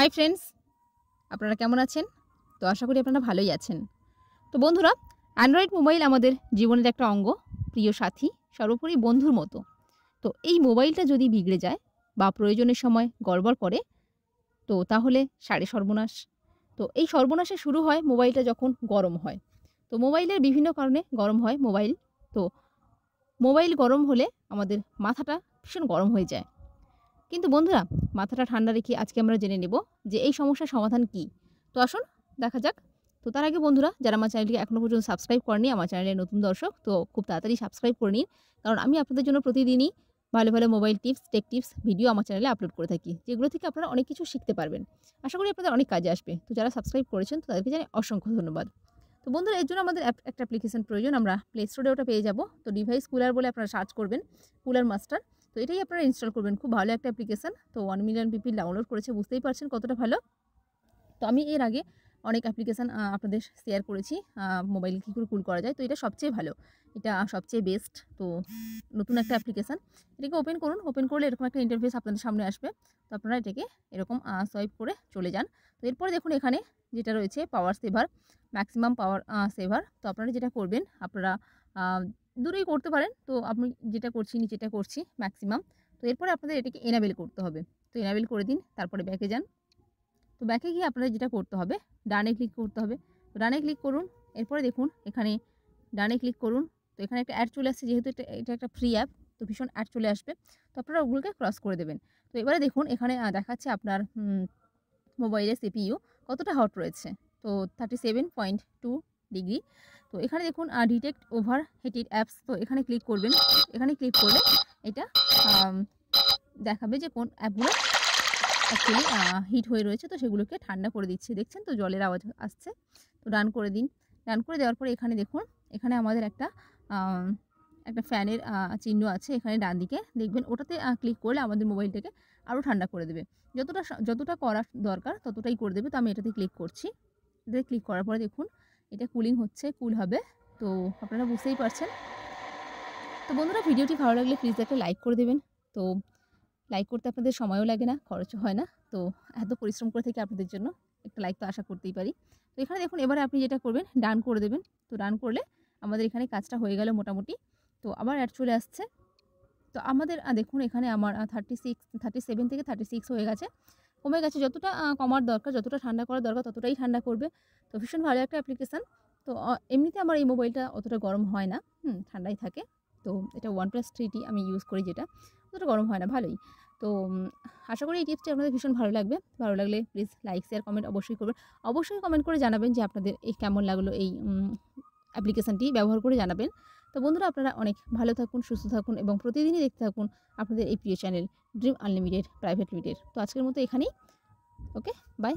Hi friends, আপনারা কেমন আছেন? তো আশা করি আপনারা ভালোই আছেন। তো বন্ধুরা, অ্যান্ড্রয়েড মোবাইল আমাদের জীবনের একটা অঙ্গ, প্রিয় সাথী, সর্বোপরি বন্ধুর মতো। তো এই মোবাইলটা যদি বিগড়ে যায় বা প্রয়োজনের সময় গড়বড় করে, তো তাহলে সাড়ে সর্বনাশ। তো এই সর্বনাশে শুরু হয় মোবাইলটা যখন গরম হয়। তো মোবাইলের বিভিন্ন কারণে গরম হয় মোবাইল। তো মোবাইল গরম হলে আমাদের মাথাটা ভীষণ গরম হয়ে যায়। কিন্তু বন্ধুরা, মাথাটা ঠান্ডা রেখে আজকে আমরা জেনে নেব যে এই সমস্যার সমাধান কী। তো আসুন দেখা যাক। তো তার আগে বন্ধুরা, যারা আমার চ্যানেলটিকে এখনও পর্যন্ত সাবস্ক্রাইব করেনি, আমার চ্যানেলের নতুন দর্শক, তো খুব তাড়াতাড়ি সাবস্ক্রাইব করে নিন। কারণ আমি আপনাদের জন্য প্রতিদিনই ভালো ভালো mobile tips, take tips video আমার চ্যানেলে আপলোড করে থাকি, যেগুলো থেকে আপনারা অনেক কিছু শিখতে পারবেন। আশা করি আপনাদের অনেক কাজে আসবে। তো যারা সাবস্ক্রাইব করেছেন তো তাদেরকে জানাই অসংখ্য ধন্যবাদ। তো বন্ধুরা, এর জন্য আমাদের একটা অ্যাপ্লিকেশন প্রয়োজন। আমরা প্লে স্টোরে ওটা পেয়ে যাব। তো ডিভাইস কুলার বলে আপনারা সার্চ করবেন, কুলার মাস্টার। তো এটাই আপনারা ইনস্টল করবেন। খুব ভালো একটা অ্যাপ্লিকেশন। তো 1 মিলিয়ন পিপল ডাউনলোড করেছে, বুঝতেই পারছেন কতটা ভালো। তো আমি এর আগে অনেক অ্যাপ্লিকেশান আপনাদের শেয়ার করেছি, মোবাইল কী করে কুল করা যায়। তো এটা সবচেয়ে ভালো, এটা সবচেয়ে বেস্ট। তো নতুন একটা অ্যাপ্লিকেশান, এটাকে ওপেন করুন। ওপেন করলে এরকম একটা ইন্টারফেস আপনাদের সামনে আসবে। তো আপনারা এটাকে এরকম সোয়াইপ করে চলে যান। তো এরপরে দেখুন এখানে যেটা রয়েছে পাওয়ার সেভার, ম্যাক্সিমাম পাওয়ার সেভার। তো আপনারা যেটা করবেন, আপনারা দূরেই করতে পারেন। তো আমি যেটা করছি, নিচেটা করছি ম্যাক্সিমাম। তো এরপরে আপনাদের এটাকে এনাবেল করতে হবে। তো এনাবেল করে দিন, তারপরে ব্যাকে যান। তো ব্যাকে গিয়ে আপনাদের যেটা করতে হবে, ডানে ক্লিক করতে হবে। তো ডানে ক্লিক করুন। এরপরে দেখুন এখানে ডানে ক্লিক করুন। তো এখানে একটা অ্যাড চলে আসছে, যেহেতু এটা একটা ফ্রি অ্যাপ, তো ভীষণ অ্যাড চলে আসবে। তো আপনারা ওগুলোকে ক্রস করে দেবেন। তো এবারে দেখুন এখানে দেখাচ্ছে আপনার মোবাইলের সিপিইউ কতটা হট রয়েছে। তো 37.2 ডিগ্রি। তো এখানে দেখুন ডিটেক্ট ওভার হিটেড অ্যাপস। তো এখানে ক্লিক করবেন। এখানে ক্লিক করলে এটা দেখাবে যে কোন অ্যাপগুলো অ্যাকচুয়ালি হিট হয়ে রয়েছে। তো সেগুলোকে ঠান্ডা করে দিচ্ছে। দেখছেন তো জলের আওয়াজ আসছে। তো ডান করে দিন। ডান করে দেওয়ার পরে এখানে দেখুন, এখানে আমাদের একটা ফ্যানের চিহ্ন আছে এখানে ডান দিকে, দেখবেন ওটাতে ক্লিক করলে আমাদের মোবাইলটাকে আরও ঠান্ডা করে দেবে। যতটা করা দরকার ততটাই করে দেবে। তো আমি এটাতে ক্লিক করছি। এটাতে ক্লিক করার পরে দেখুন এটা কুলিং হচ্ছে, কুল হবে। তো আপনারা বুঝতেই পারছেন। তো বন্ধুরা, ভিডিওটি ভালো লাগলে প্লিজ একটা লাইক করে দেবেন। তো লাইক করতে আপনাদের সময়ও লাগে না, খরচও হয় না। তো এত পরিশ্রম করে থেকে আপনাদের জন্য একটা লাইক তো আশা করতেই পারি। তো এখানে দেখুন এবারে আপনি যেটা করবেন, ডান করে দেবেন। তো ডান করলে আমাদের এখানে কাজটা হয়ে গেল মোটামুটি। তো আবার অ্যাড চলে আসছে। তো আমাদের দেখুন এখানে আমার 37 থেকে 36 হয়ে গেছে, কমে গেছে। যতটা কমার দরকার, যতটা ঠান্ডা করার দরকার ততটাই ঠান্ডা করবে। তো ভীষণ ভালো একটা অ্যাপ্লিকেশান। তো এমনিতে আমার এই মোবাইলটা অতটা গরম হয় না, ঠান্ডাই থাকে। তো এটা OnePlus 3T আমি ইউজ করি, যেটা অতটা গরম হয় না, ভালোই। তো আশা করি এই টিপসটি আপনাদের ভীষণ ভালো লাগবে। ভালো লাগলে প্লিজ লাইক, শেয়ার, কমেন্ট অবশ্যই করবেন। অবশ্যই কমেন্ট করে জানাবেন যে আপনাদের এই কেমন লাগলো এই অ্যাপ্লিকেশানটি ব্যবহার করে জানাবেন। তো বন্ধুরা, আপনারা অনেক ভালো থাকুন, সুস্থ থাকুন এবং প্রতিদিনই দেখতে থাকুন আপনাদের এই প্রিয় channel dream unlimited private limited. তো আজকের মতো এখানেই। ওকে, বাই।